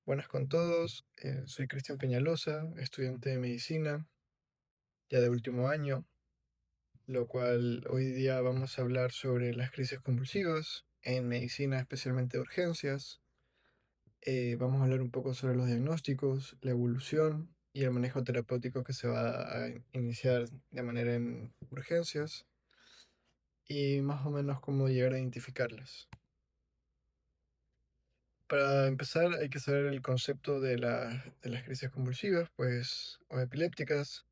Buenas con todos, soy Cristian Peñalosa, estudiante de medicina, ya de último año, lo cual hoy día vamos a hablar sobre las crisis convulsivas en medicina, especialmente de urgencias. Vamos a hablar un poco sobre los diagnósticos, la evolución y el manejo terapéutico que se va a iniciar de manera en urgencias y más o menos cómo llegar a identificarlas. Para empezar, hay que saber el concepto de las crisis convulsivas, pues, o epilépticas.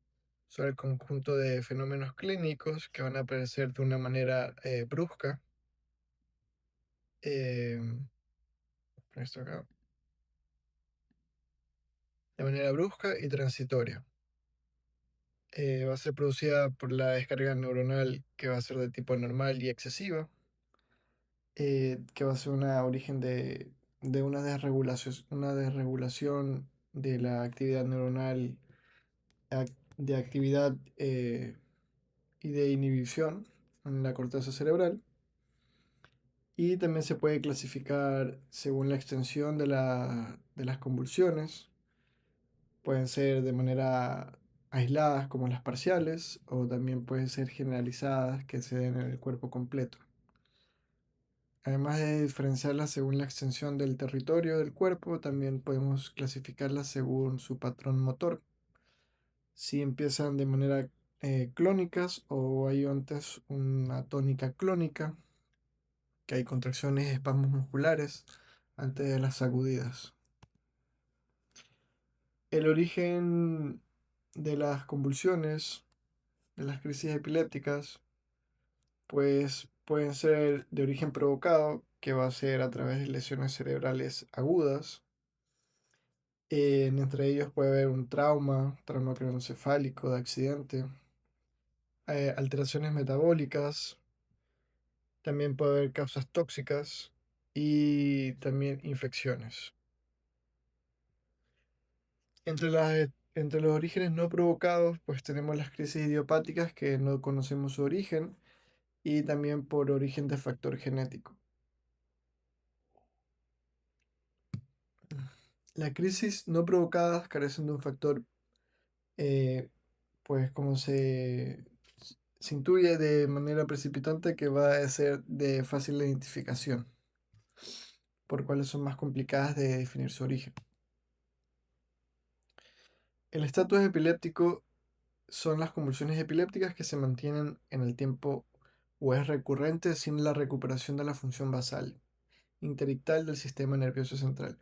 Son el conjunto de fenómenos clínicos que van a aparecer de una manera brusca. eh, Esto acá, de manera brusca y transitoria. Va a ser producida por la descarga neuronal que va a ser de tipo normal y excesiva, que va a ser una origen de una desregulación de la actividad neuronal, de actividad y de inhibición en la corteza cerebral. Y también se puede clasificar según la extensión de las convulsiones. Pueden ser de manera aisladas como las parciales o también pueden ser generalizadas que se den en el cuerpo completo. Además de diferenciarlas según la extensión del territorio del cuerpo, también podemos clasificarlas según su patrón motor. Si empiezan de manera clónicas o hay antes una tónica clónica, que hay contracciones y espasmos musculares antes de las sacudidas. El origen de las convulsiones, de las crisis epilépticas, pues pueden ser de origen provocado, que va a ser a través de lesiones cerebrales agudas. Entre ellos puede haber un trauma craneoencefálico de accidente, alteraciones metabólicas, también puede haber causas tóxicas y también infecciones. Entre los orígenes no provocados, pues tenemos las crisis idiopáticas que no conocemos su origen y también por origen de factor genético. Las crisis no provocadas carecen de un factor, eh, pues como se intuye de manera precipitante que va a ser de fácil identificación, por cuales son más complicadas de definir su origen. El estatus epiléptico son las convulsiones epilépticas que se mantienen en el tiempo o es recurrente sin la recuperación de la función basal interictal del sistema nervioso central.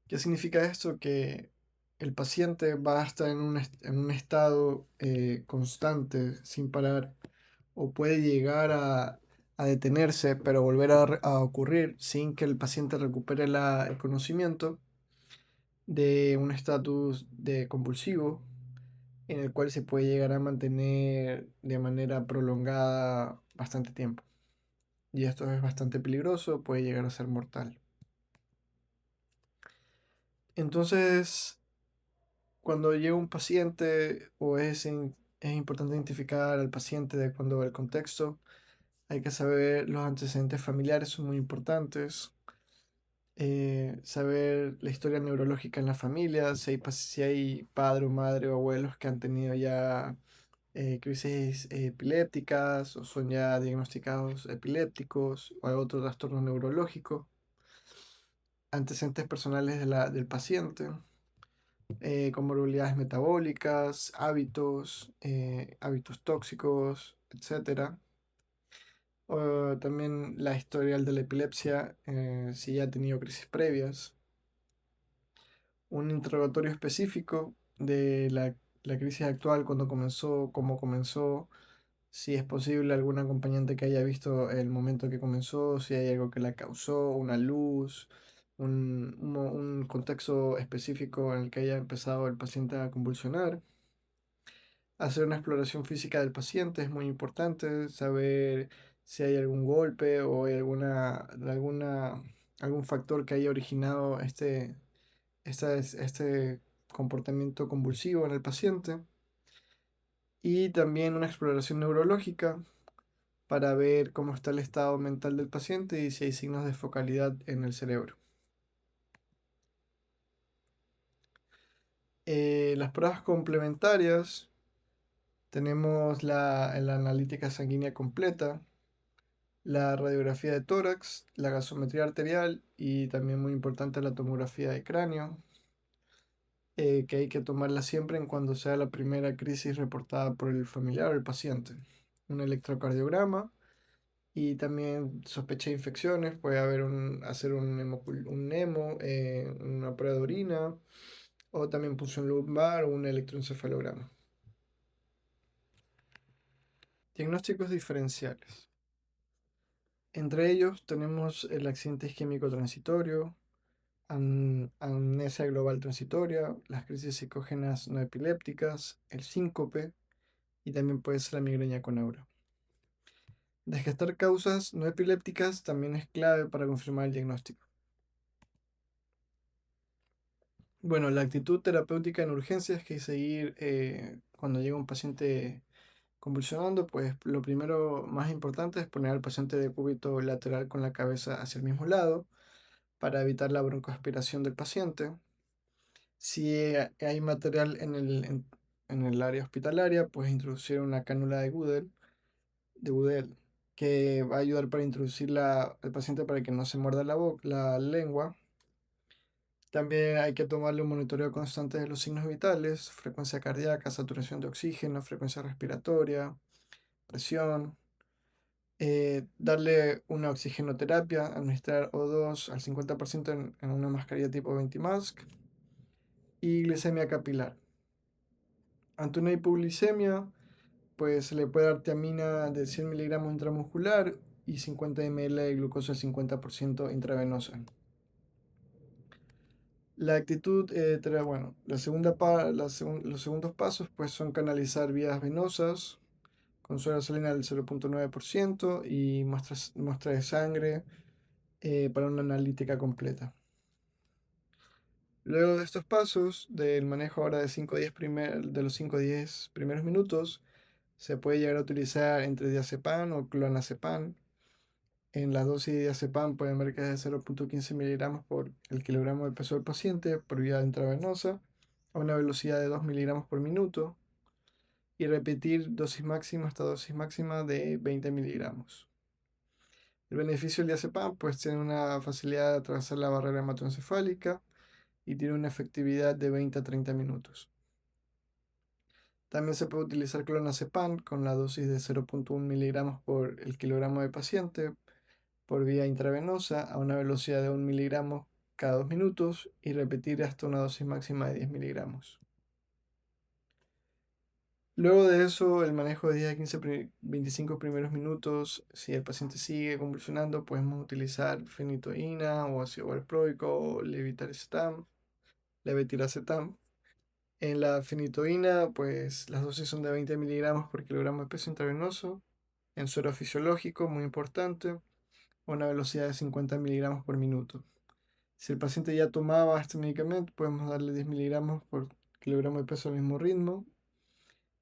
¿Qué significa esto? Que el paciente va a estar en un estado constante, sin parar, o puede llegar a detenerse, pero volver a ocurrir sin que el paciente recupere el conocimiento de un estatus de compulsivo en el cual se puede llegar a mantener de manera prolongada bastante tiempo. Y esto es bastante peligroso, puede llegar a ser mortal. Entonces, cuando llega un paciente es importante identificar al paciente de acuerdo al contexto. Hay que saber los antecedentes familiares, son muy importantes. Saber la historia neurológica en la familia, si hay padre o madre o abuelos que han tenido ya crisis epilépticas o son ya diagnosticados epilépticos o hay otro trastorno neurológico, antecedentes personales del paciente, comorbilidades metabólicas, hábitos tóxicos, etcétera. O también la historial de la epilepsia, si ya ha tenido crisis previas. Un interrogatorio específico de la crisis actual, cuando comenzó, cómo comenzó, si es posible algún acompañante que haya visto el momento que comenzó, si hay algo que la causó, una luz, un contexto específico en el que haya empezado el paciente a convulsionar. Hacer una exploración física del paciente es muy importante, saber si hay algún golpe o hay algún factor que haya originado este comportamiento convulsivo en el paciente. Y también una exploración neurológica para ver cómo está el estado mental del paciente y si hay signos de focalidad en el cerebro. Las pruebas complementarias tenemos la analítica sanguínea completa, la radiografía de tórax, la gasometría arterial y también muy importante la tomografía de cráneo, que hay que tomarla siempre en cuando sea la primera crisis reportada por el familiar o el paciente. Un electrocardiograma y también sospecha de infecciones, puede haber hacer un hemo, una prueba de orina o también punción lumbar o un electroencefalograma. Diagnósticos diferenciales. Entre ellos tenemos el accidente isquémico transitorio, amnesia global transitoria, las crisis psicógenas no epilépticas, el síncope y también puede ser la migraña con aura. Descartar causas no epilépticas también es clave para confirmar el diagnóstico. Bueno, la actitud terapéutica en urgencias que hay que seguir cuando llega un paciente convulsionando, pues lo primero más importante es poner al paciente de cúbito lateral con la cabeza hacia el mismo lado para evitar la broncoaspiración del paciente. Si hay material en el área hospitalaria, puedes introducir una cánula de Goodell, que va a ayudar para introducirla al paciente para que no se muerda la lengua. También hay que tomarle un monitoreo constante de los signos vitales, frecuencia cardíaca, saturación de oxígeno, frecuencia respiratoria, presión. Darle una oxigenoterapia, administrar O2 al 50% en una mascarilla tipo Ventimask y glicemia capilar. Ante una hipoglicemia, pues se le puede dar tiamina de 100 miligramos intramuscular y 50 ml de glucosa al 50% intravenosa. La actitud, bueno, los segundos pasos pues son canalizar vías venosas con suero salina del 0,9% y muestra de sangre para una analítica completa. Luego de estos pasos, del manejo ahora de, de los 5 a 10 primeros minutos, se puede llegar a utilizar entre diazepam o clonazepam. En la dosis de diazepam pueden ver que es de 0,15 miligramos por el kilogramo de peso del paciente por vía intravenosa a una velocidad de 2 miligramos por minuto y repetir dosis máxima hasta dosis máxima de 20 miligramos. El beneficio del diazepam pues tiene una facilidad de atravesar la barrera hematoencefálica y tiene una efectividad de 20 a 30 minutos. También se puede utilizar clonazepam con la dosis de 0,1 miligramos por el kilogramo de paciente por vía intravenosa a una velocidad de 1 miligramo cada 2 minutos y repetir hasta una dosis máxima de 10 miligramos. Luego de eso, el manejo de 10 a 25 primeros minutos, si el paciente sigue convulsionando, podemos utilizar fenitoína o ácido valproico o levetiracetam. En la fenitoína, pues las dosis son de 20 miligramos por kilogramo de peso intravenoso. En suero fisiológico, muy importante, a una velocidad de 50 miligramos por minuto. Si el paciente ya tomaba este medicamento, podemos darle 10 miligramos por kilogramo de peso al mismo ritmo.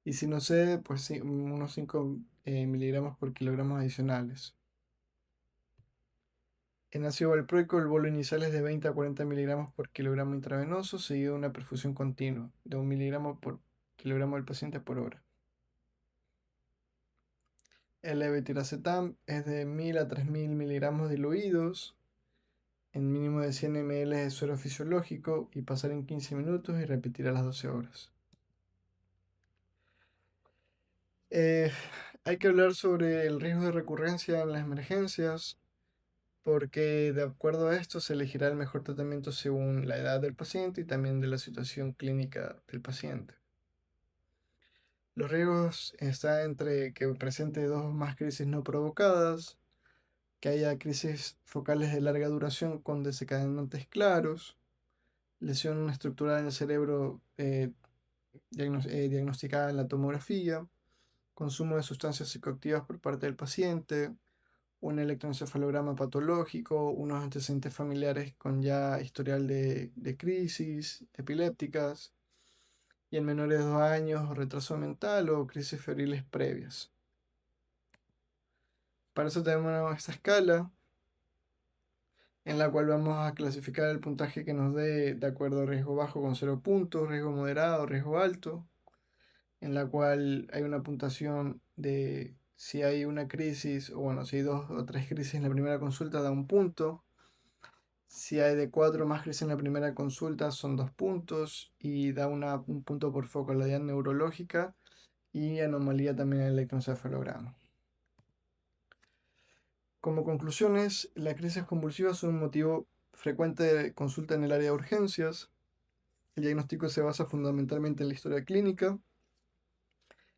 Y si no sé, pues sí, unos 5 miligramos por kilogramos adicionales. En ácido valproico, el bolo inicial es de 20 a 40 miligramos por kilogramo intravenoso, seguido de una perfusión continua, de 1 miligramo por kilogramo del paciente por hora. El levetiracetam es de 1000 a 3000 miligramos diluidos en mínimo de 100 ml de suero fisiológico y pasar en 15 minutos y repetir a las 12 horas. Eh, Hay que hablar sobre el riesgo de recurrencia en las emergencias, porque de acuerdo a esto se elegirá el mejor tratamiento según la edad del paciente y también de la situación clínica del paciente. Los riesgos están entre que presente dos o más crisis no provocadas, que haya crisis focales de larga duración con desencadenantes claros, lesión estructural en el cerebro diagnosticada en la tomografía, consumo de sustancias psicoactivas por parte del paciente, un electroencefalograma patológico, unos antecedentes familiares con ya historial de crisis epilépticas, y en menores de 2 años retraso mental o crisis febriles previas. Para eso tenemos esta escala en la cual vamos a clasificar el puntaje que nos dé de acuerdo a riesgo bajo con 0 puntos, riesgo moderado, riesgo alto, en la cual hay una puntuación de si hay una crisis, o bueno, si hay 2 o 3 crisis en la primera consulta da 1 punto. Si hay de 4 más crisis en la primera consulta son 2 puntos y da 1 punto por focalidad neurológica y anomalía también en el electroencefalograma. Como conclusiones, las crisis convulsivas son un motivo frecuente de consulta en el área de urgencias. El diagnóstico se basa fundamentalmente en la historia clínica.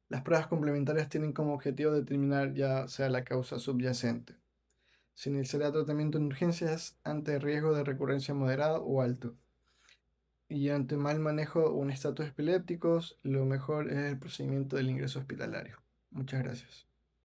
Las pruebas complementarias tienen como objetivo determinar ya sea la causa subyacente. Se iniciará tratamiento en urgencias ante riesgo de recurrencia moderado o alto. Y ante mal manejo o un estatus epilépticos, lo mejor es el procedimiento del ingreso hospitalario. Muchas gracias.